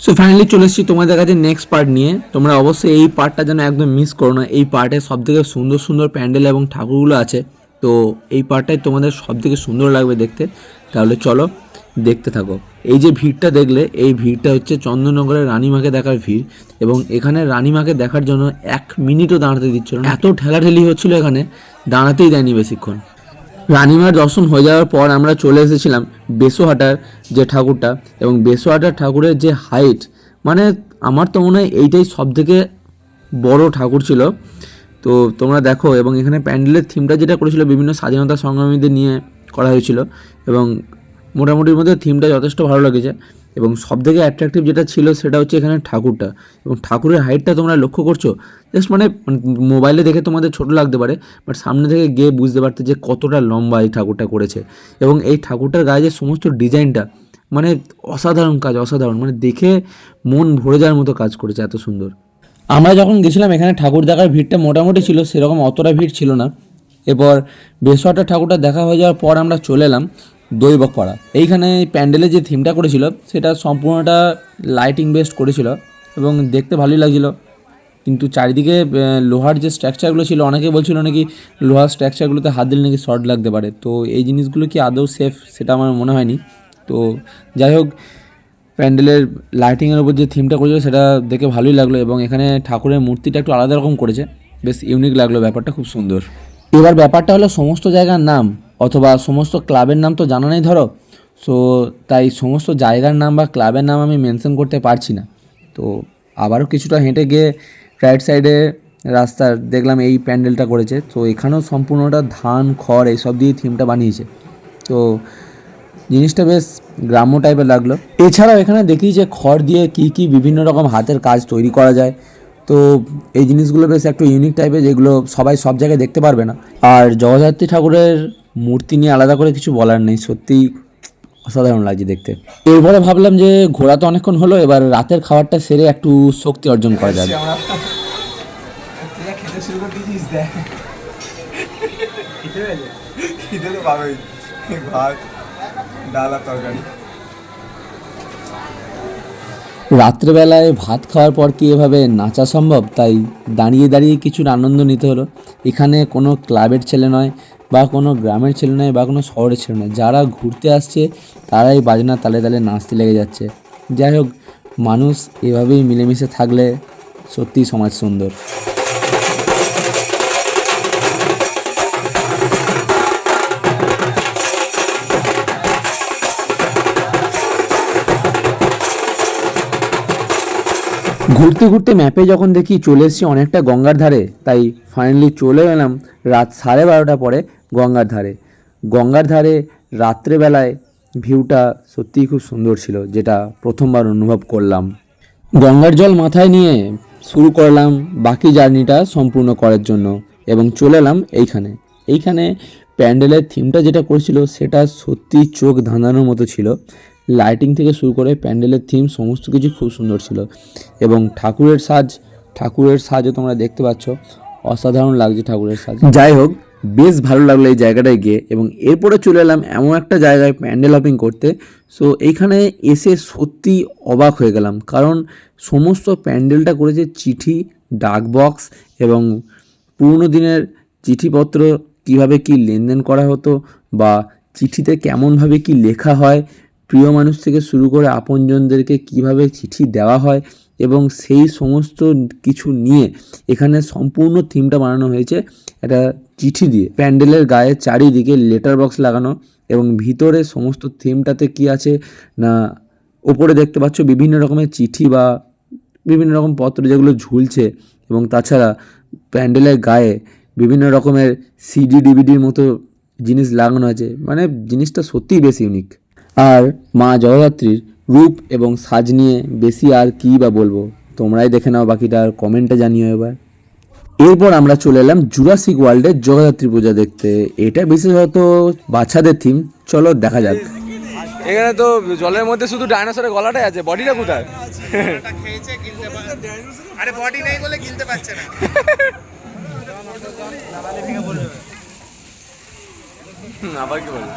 So finally চলে এসেছি তোমাদের কাছে নেক্সট পার্ট নিয়ে। তোমরা অবশ্যই এই পার্টটা যেন একদম মিস করো না। এই পার্টে সবথেকে সুন্দর সুন্দর প্যান্ডেল এবং ঠাকুরগুলো আছে। তো এই পার্টটাই তোমাদের সবথেকে সুন্দর লাগবে দেখতে। তাহলে চলো দেখতে থাকো। এই যে ভিড়টা দেখলে, এই ভিড়টা হচ্ছে চন্দননগরের রানীমাকে দেখার ভিড়। এবং এখানে রানীমাকে দেখার জন্য 1 মিনিটও দাঁড়াতে দিচ্ছিল না, এত ঠেলাঠেলি হচ্ছিল এখানে, দাঁড়াতেই দেয়নি বেশিক্ষণ। রানীমার দর্শন হয়ে যাওয়ার পর আমরা চলে এসেছিলাম বেসোহাটার যে ঠাকুরটা, এবং বেসোহাটার ঠাকুরের যে হাইট, মানে আমার তো মনে হয় এইটাই সবথেকে বড় ঠাকুর ছিল। তো তোমরা দেখো, এবং এখানে প্যান্ডেলের থিমটা যেটা করেছিল বিভিন্ন স্বাধীনতা সংগ্রামীদের নিয়ে করা হয়েছিল, এবং মোটামুটির মধ্যে থিমটা যথেষ্ট ভালো লেগেছে। এবং সবথেকে অ্যাট্রাকটিভ যেটা ছিল সেটা হচ্ছে এখানে ঠাকুরটা, এবং ঠাকুরের হাইটটা তোমরা লক্ষ্য করছো। জাস্ট মানে মোবাইলে দেখে তোমাদের ছোট লাগতে পারে, বাট সামনে থেকে গিয়ে বুঝতে পারতে যে কতটা লম্বা এই ঠাকুরটা করেছে। এবং এই ঠাকুরটার গায়ে যে সমস্ত ডিজাইনটা, মানে অসাধারণ কাজ, অসাধারণ, মানে দেখে মন ভরে যাওয়ার মতো কাজ করেছে, এত সুন্দর। আমরা যখন গেছিলাম এখানে ঠাকুর দেখার ভিড়টা মোটামুটি ছিল, সেরকম অতটা ভিড় ছিল না। এরপর বেসোয়াটা ঠাকুরটা দেখা হয়ে যাওয়ার পর আমরা চলে এলাম দৈবকপাড়া। এইখানে প্যান্ডেলের যে থিমটা করেছিল সেটা সম্পূর্ণটা লাইটিং বেসড করেছিল, এবং দেখতে ভালোই লাগছিলো। কিন্তু চারিদিকে লোহার যে স্ট্রাকচারগুলো ছিল, অনেকে বলছিল নাকি লোহার স্ট্রাকচারগুলোতে হাত দিলে নাকি শর্ট লাগতে পারে। তো এই জিনিসগুলো কি আদৌ সেফ, সেটা আমার মনে হয়নি। তো যাই হোক, প্যান্ডেলের লাইটিংয়ের ওপর যে থিমটা করেছিল সেটা দেখে ভালোই লাগলো, এবং এখানে ঠাকুরের মূর্তিটা একটু আলাদা রকম করেছে, বেশ ইউনিক লাগলো, ব্যাপারটা খুব সুন্দর। এবার ব্যাপারটা হলো সমস্ত জায়গার নাম অথবা সমস্ত ক্লাবের নাম তো জানা নেই ধরো। সো তাই সমস্ত জায়গার নাম বা ক্লাবের নাম আমি মেনশন করতে পারছি না। তো আবারও কিছুটা হেঁটে গিয়ে রাইট সাইডে রাস্তার দেখলাম এই প্যান্ডেলটা করেছে। তো এখানেও সম্পূর্ণটা ধান খড় এইসব দিয়ে থিমটা বানিয়েছে। তো জিনিসটা বেশ গ্রাম্য টাইপের লাগলো। এছাড়াও এখানে দেখি যে খড় দিয়ে কী বিভিন্ন রকম হাতের কাজ তৈরি করা যায়। তো এই জিনিসগুলো বেশ একটু ইউনিক টাইপের, যেগুলো সবাই সব জায়গায় দেখতে পারবে না। আর জগদ্ধাত্রী ঠাকুরের মূর্তি নিয়ে আলাদা করে কিছু বলার নেই, সত্যিই অসাধারণ লাগছে দেখতে। এরপরে ভাবলাম যে ঘোরা তো অনেকক্ষণ হলো, এবার রাতের খাবারটা সেরে একটু শক্তি অর্জন করা যাবে। রাত্রেবেলায় ভাত খাওয়ার পর কি এভাবে নাচা সম্ভব? তাই দাঁড়িয়ে দাঁড়িয়ে কিছুর আনন্দ নিতে হলো। এখানে কোনো ক্লাবের ছেলে নয়, বা কোনো গ্রামের ছেলে নয়, বা কোনো শহরের ছেলে নয়, যারা ঘুরতে আসছে তারাই বাজনা তালে তালে নাচতে লেগে যাচ্ছে। যাই হোক, মানুষ এভাবেই মিলেমিশে থাকলে সত্যিই সমাজ সুন্দর। ঘুরতে ঘুরতে ম্যাপে যখন দেখি চলে এসেছি অনেকটা গঙ্গার ধারে, তাই ফাইনালি চলে এলাম রাত 12:30 পরে গঙ্গার ধারে। গঙ্গার ধারে রাত্রেবেলায় ভিউটা সত্যিই খুব সুন্দর ছিল, যেটা প্রথমবার অনুভব করলাম। গঙ্গার জল মাথায় নিয়ে শুরু করলাম বাকি জার্নিটা সম্পূর্ণ করার জন্য, এবং চলে এলাম এইখানে প্যান্ডেলের থিমটা যেটা করেছিল সেটা সত্যি চোখ ধাঁধানোর মতো ছিল। লাইটিং থেকে শুরু করে প্যান্ডেলের থিম সমস্ত কিছু খুব সুন্দর ছিল, এবং ঠাকুরের সাজও তোমরা দেখতে পাচ্ছ, অসাধারণ লাগছে ঠাকুরের সাজ। যাই হোক, বেশ ভালো লাগলো এই জায়গাটায় গিয়ে, এবং এরপরে চলে এলাম এমন একটা জায়গায় প্যান্ডেল হপিং করতে। সো এইখানে এসে সত্যি অবাক হয়ে গেলাম, কারণ সমস্ত প্যান্ডেলটা করেছে চিঠি, ডাক বক্স, এবং পুরনো দিনের চিঠিপত্র কীভাবে কী লেনদেন করা হতো, বা চিঠিতে কেমনভাবে কী লেখা হয়, প্রিয় মানুষ থেকে শুরু করে আপনজনদেরকে কিভাবে চিঠি দেওয়া হয়, এবং সেই সমস্ত কিছু নিয়ে এখানে সম্পূর্ণ থিমটা বানানো হয়েছে একটা চিঠি দিয়ে। প্যান্ডেলের গায়ে চারিদিকে লেটার বক্স লাগানো, এবং ভিতরে সমস্ত থিমটাতে কি আছে না, ওপরে দেখতে পাচ্ছ বিভিন্ন রকমের চিঠি বা বিভিন্ন রকম পত্র যেগুলো ঝুলছে, এবং তাছাড়া প্যান্ডেলের গায়ে বিভিন্ন রকমের সিডি ডিভিডির মতো জিনিস লাগানো আছে। মানে জিনিসটা সত্যিই বেশ ইউনিক। আর মা জগদ্ধাত্রীর রূপ এবং সাজ নিয়ে বেশি আর কী বা বলবো, তোমরাই দেখে নাও বাকিটা, আর কমেন্টে জানিও এবার। এরপর আমরা চলে এলাম জুরাসিক ওয়ার্ল্ডের জগদ্ধাত্রী পূজা দেখতে। এটা বিশেষত বাচ্চাদের থিম, চলো দেখা যাক। এখানে তো জলের মধ্যে শুধু ডাইনোসরের গলাটাই আছে, বডিটা কোথায়? আরে বডি নেই বলে কিনতে পারছে না। আবার কি বলবো?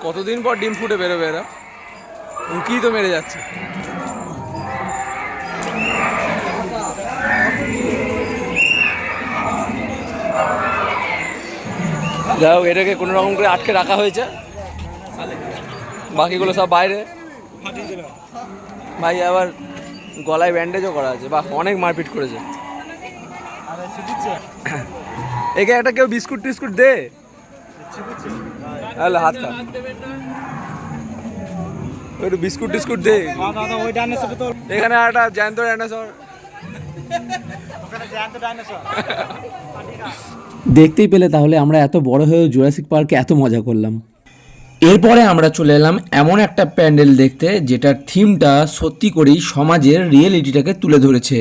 কতদিন পর ডিম ফুটে বেরোবে এরা, উঁকি তো মেরে যাচ্ছে। যাই হোক, এটাকে কোনো রকম করে আটকে রাখা হয়েছে, বাকিগুলো সব বাইরে। ভাই আবার গলায় ব্যান্ডেজও করা আছে, বাহ অনেক মারপিট করেছে। একে একটা কেউ বিস্কুট টিস্কুট দে, হ্যালো হাত খা, একটু বিস্কুট টিস্কুট দে। এখানে একটা জ্যান্ত ডাইনোসর, দেখতেই পেলে তাহলে আমরা এত বড় হয়েও জুরাসিক পার্কে এত মজা করলাম। এরপরে আমরা চলে এলাম এমন একটা প্যান্ডেল দেখতে যেটার থিমটা সত্যি করেই সমাজের রিয়েলিটিটাকে তুলে ধরেছে,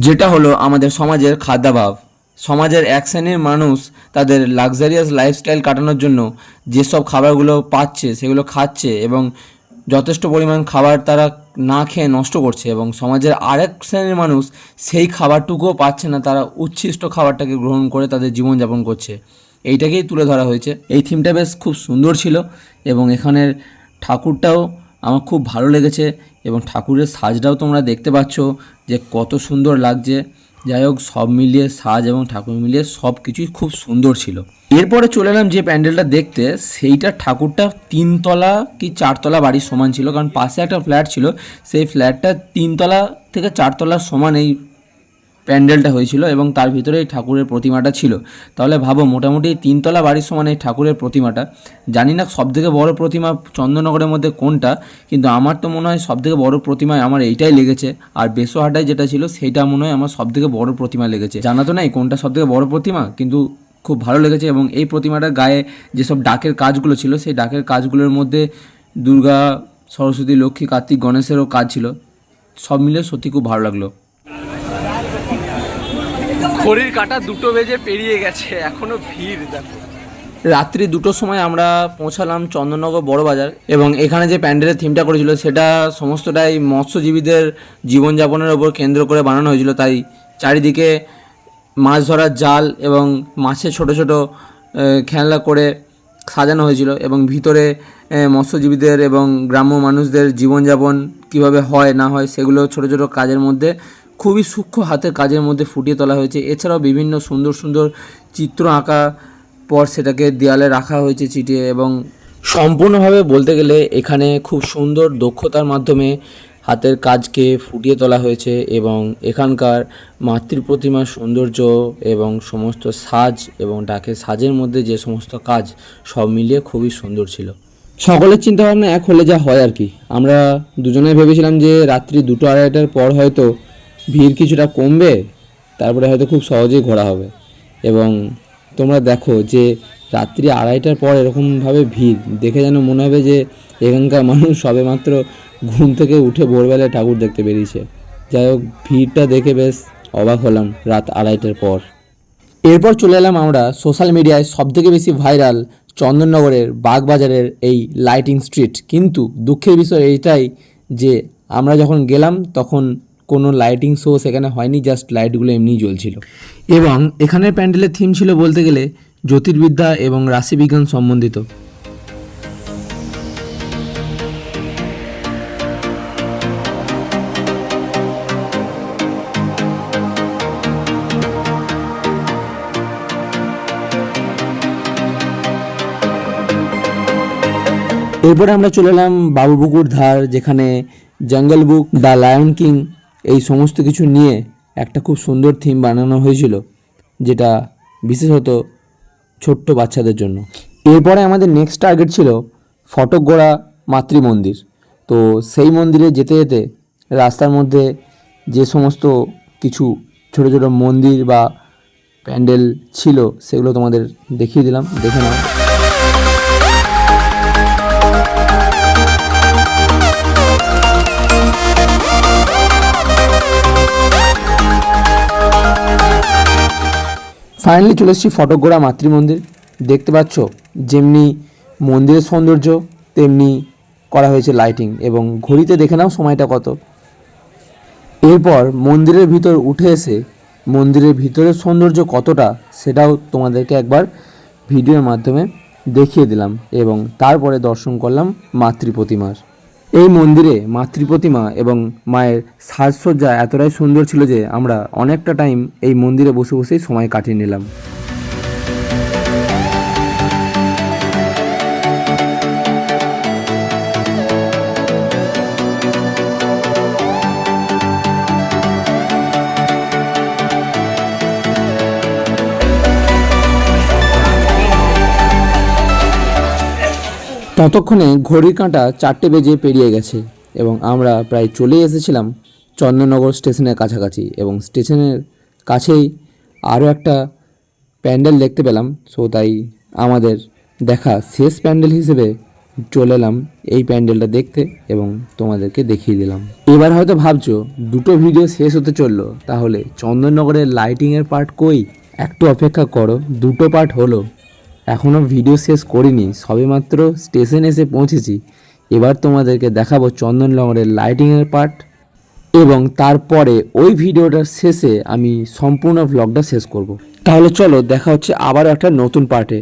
যেটা হলো আমাদের সমাজের খাদ্যাভাব। সমাজের এক শ্রেণীর মানুষ তাদের লাক্সারিয়াস লাইফস্টাইল কাটানোর জন্য যেসব খাবারগুলো পাচ্ছে সেগুলো খাচ্ছে এবং যথেষ্ট পরিমাণ খাবার তারা না খেয়ে নষ্ট করছে, এবং সমাজের আরেক শ্রেণীর মানুষ সেই খাবারটুকুও পাচ্ছে না, তারা উচ্ছিষ্ট খাবারটাকে গ্রহণ করে তাদের জীবনযাপন করছে। এইটাকেই তুলে ধরা হয়েছে। এই থিমটা বেশ খুব সুন্দর ছিল এবং এখানের ঠাকুরটাও আমার খুব ভালো লেগেছে এবং ঠাকুরের সাজটাও তোমরা দেখতে পাচ্ছ যে কত সুন্দর লাগছে। যাই হোক, সব মিলিয়ে সাজ এবং ঠাকুর মিলিয়ে সব কিছুই খুব সুন্দর ছিল। এরপরে চলে এলাম যে প্যান্ডেলটা দেখতে, সেইটা ঠাকুরটা 3 তলা কি 4 তলা বাড়ির সমান ছিল, কারণ পাশে একটা ফ্ল্যাট ছিল, সেই ফ্ল্যাটটা 3 তলা থেকে 4 তলার সমান এই প্যান্ডেলটা হয়েছিল এবং তার ভিতরে এই ঠাকুরের প্রতিমাটা ছিল। তাহলে ভাবো, মোটামুটি 3 তলা বাড়ির সমান এই ঠাকুরের প্রতিমাটা। জানি না সবথেকে বড় প্রতিমা চন্দননগরের মধ্যে কোনটা, কিন্তু আমার তো মনে হয় সবথেকে বড় প্রতিমায় আমার এইটাই লেগেছে। আর বেসোহাটায় যেটা ছিল সেইটা মনে হয় আমার সবথেকে বড় প্রতিমা লেগেছে। জানা তো নাই কোনটা সবথেকে বড় প্রতিমা, কিন্তু খুব ভালো লেগেছে। এবং এই প্রতিমাটার গায়ে যেসব ডাকের কাজগুলো ছিল, সেই ডাকের কাজগুলোর মধ্যে দুর্গা, সরস্বতী, লক্ষ্মী, কার্তিক, গণেশেরও কাজ ছিল। সব মিলে সত্যি খুব ভালো লাগলো। ঘড়ির কাঁটা 2টো বেজে পেরিয়ে গেছে, এখনো ভিড় দেখো। রাত্রি 2টোর সময় আমরা পৌঁছালাম চন্দননগর বড় বাজার, এবং এখানে যে প্যান্ডেলের থিমটা করেছিল সেটা সমস্তটাই মৎস্যজীবীদের জীবনযাপনের ওপর কেন্দ্র করে বানানো হয়েছিল। তাই চারিদিকে মাছ ধরার জাল এবং মাছের ছোট ছোট খেলনা করে সাজানো হয়েছিল, এবং ভিতরে মৎস্যজীবীদের এবং গ্রাম্য মানুষদের জীবনযাপন কিভাবে হয় না হয় সেগুলো ছোট ছোট কাজের মধ্যে, খুবই সূক্ষ্ম হাতের কাজের মধ্যে ফুটিয়ে তোলা হয়েছে। এছাড়াও বিভিন্ন সুন্দর সুন্দর চিত্র আঁকা পর সেটাকে দেয়ালে রাখা হয়েছে চিটিয়ে, এবং সম্পূর্ণভাবে বলতে গেলে এখানে খুব সুন্দর দক্ষতার মাধ্যমে হাতের কাজকে ফুটিয়ে তোলা হয়েছে, এবং এখানকার মাতৃ প্রতিমার সৌন্দর্য এবং সমস্ত সাজ এবং ডাকের সাজের মধ্যে যে সমস্ত কাজ, সব মিলিয়ে খুবই সুন্দর ছিল। সকলের চিন্তাভাবনা এক হলে যা হয় আর কি। আমরা দুজনে ভেবেছিলাম যে রাত্রি 2-2:30টার পর হয়তো ভিড় কিছুটা কমবে, তারপরে হয়তো খুব সহজেই ঘোরা হবে। এবং তোমরা দেখো যে রাত্রি 2:30টার পর এরকমভাবে ভিড় দেখে যেন মনে হবে যে এখানকার মানুষ সবেমাত্র ঘুম থেকে উঠে ভোরবেলায় ঠাকুর দেখতে বেরিয়েছে। যাই হোক, ভিড়টা দেখে বেশ অবাক হলাম রাত 2:30টার পর। এরপর চলে এলাম আমরা সোশ্যাল মিডিয়ায় সবথেকে বেশি ভাইরাল চন্দননগরের বাগবাজারের এই লাইটিং স্ট্রিট। কিন্তু দুঃখের বিষয় এইটাই যে আমরা যখন গেলাম তখন কোনো লাইটিং শো সেখানে হয়নি, জাস্ট লাইটগুলো এমনিই জ্বলছিল। এবং এখানের প্যান্ডেলের থিম ছিল বলতে গেলে জ্যোতির্বিদ্যা এবং রাশিবিজ্ঞান সম্বন্ধিত। এরপরে আমরা চলে এলাম বাবুপুকুর ধার, যেখানে জঙ্গল বুক, দ্য লায়ন কিং এই সমস্ত কিছু নিয়ে একটা খুব সুন্দর থিম বানানো হয়েছিল, যেটা বিশেষত ছোট্ট বাচ্চাদের জন্য। এরপরে আমাদের নেক্সট টার্গেট ছিল ফটকগড়া মাতৃ মন্দির। তো সেই মন্দিরে যেতে যেতে রাস্তার মধ্যে যে সমস্ত কিছু ছোট ছোট মন্দির বা প্যান্ডেল ছিল সেগুলো তোমাদের দেখিয়ে দিলাম, দেখে নাও। ফাইনালি চলে এসেছি ফটকগড়া মাতৃ মন্দির। দেখতে পাচ্ছ যেমনি মন্দিরের সৌন্দর্য তেমনি করা হয়েছে লাইটিং, এবং ঘড়িতে দেখে নাও সময়টা কত। এরপর মন্দিরের ভিতর উঠে এসে মন্দিরের ভিতরের সৌন্দর্য কতটা সেটাও তোমাদেরকে একবার ভিডিওর মাধ্যমে দেখিয়ে দিলাম এবং তারপরে দর্শন করলাম মাতৃ প্রতিমার। এই মন্দিরে মাতৃ প্রতিমা এবং মায়ের সাজসজ্জা এতটাই সুন্দর ছিল যে আমরা অনেকটা টাইম এই মন্দিরে বসে বসেই সময় কাটিয়ে নিলাম। ততক্ষণে ঘড়ির কাঁটা 4টে বেজে পেরিয়ে গেছে এবং আমরা প্রায় চলে এসেছিলাম চন্দননগর স্টেশনের কাছাকাছি এবং স্টেশনের কাছেই আরও একটা প্যান্ডেল দেখতে পেলাম। সো তাই আমাদের দেখা শেষ প্যান্ডেল হিসেবে চলে এলাম এই প্যান্ডেলটা দেখতে এবং তোমাদেরকে দেখিয়ে দিলাম। এবার হয়তো ভাবছো দুটো ভিডিও শেষ হতে চললো, তাহলে চন্দননগরের লাইটিংয়ের পার্ট কই? একটু অপেক্ষা করো, দুটো পার্ট হলো, এখনও ভিডিও শেষ করিনি, সবেমাত্র স্টেশন এসে পৌঁছেছি। এবার তোমাদেরকে দেখাবো চন্দননগরের লাইটিংয়ের পার্ট এবং তারপরে ওই ভিডিওটার শেষে আমি সম্পূর্ণ ভ্লগটা শেষ করব। তাহলে চলো দেখা হচ্ছে আবার একটা নতুন পার্টে।